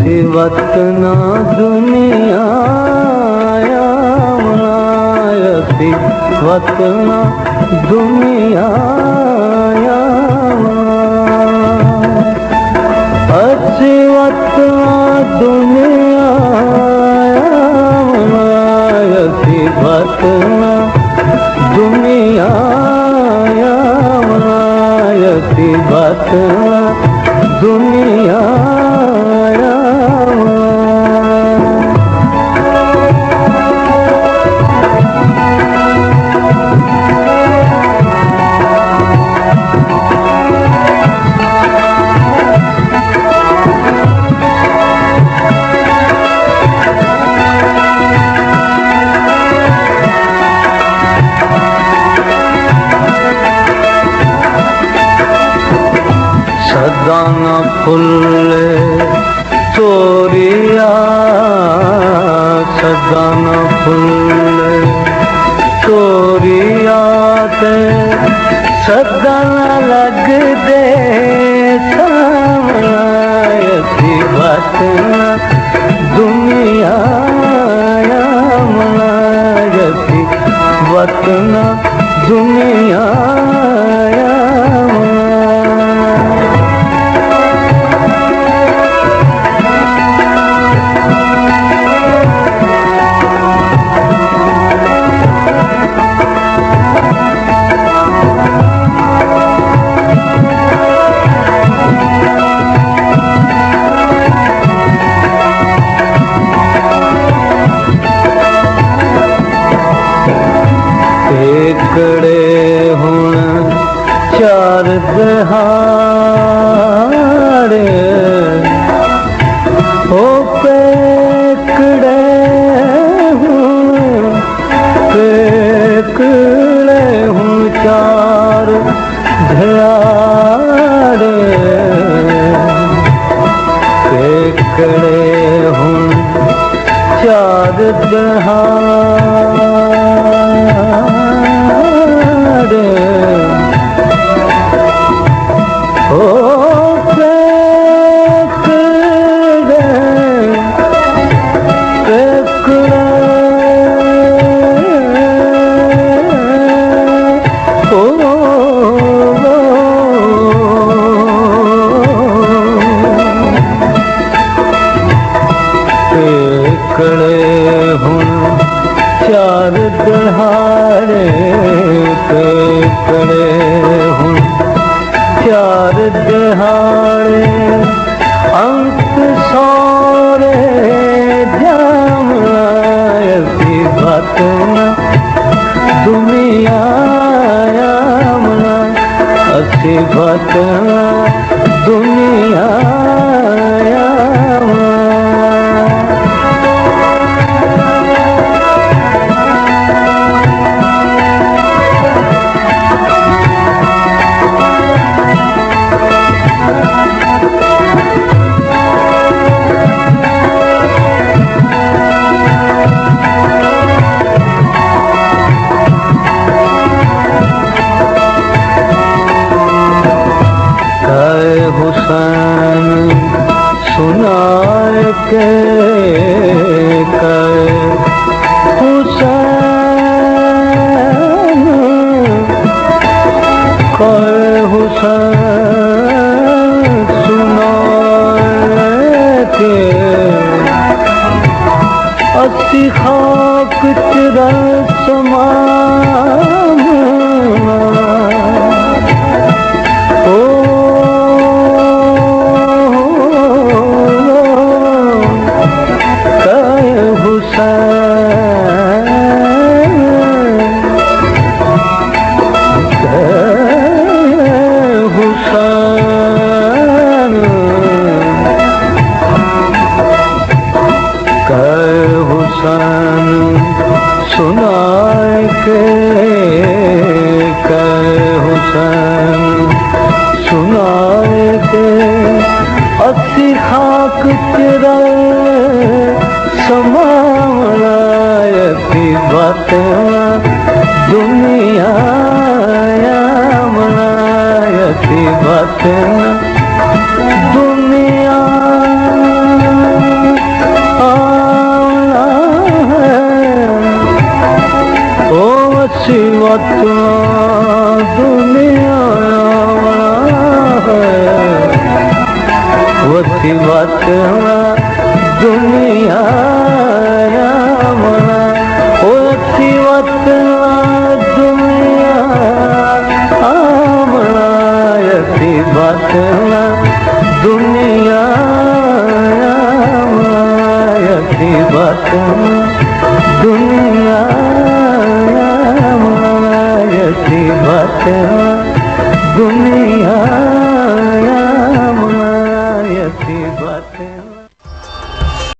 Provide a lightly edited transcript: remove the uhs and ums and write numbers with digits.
वतना दुनिया असी वतना दुनिया असी वतना दुनिया असी वतना दुनिया असी वतना दुनिया सदा न फुले चोरिया सदा न फुले चोरिया ते सदा न लग दे सामने वतना दुनिया मनायसी वतना दुनिया एकड़े हुण चार दहाड़े हो पेकड़े हुण चार दहाड़े पेकड़े हुण चार दहाड़े ओ पेकड़े पेकड़े ओ पेकड़े हुण चार दहाड़े पेकड़े हुण चार दहाड़े अंत सौरे जामनायसी वतना दुनिया असी वतना दुनिया हुसैन सुनाए के हुसैन हुसैन सुनाए के असी खाक चिरल समाना हुसैन सुनाए के हुसैन सुनाए के असी खाक चिरा समायसी वतना दुनिया मनायसी वतना दुनिया दुनिया वसी बात दुनिया वसी बात दुनिया यसी बात दुनिया यसी बात दुनिया यसी बात दुनिया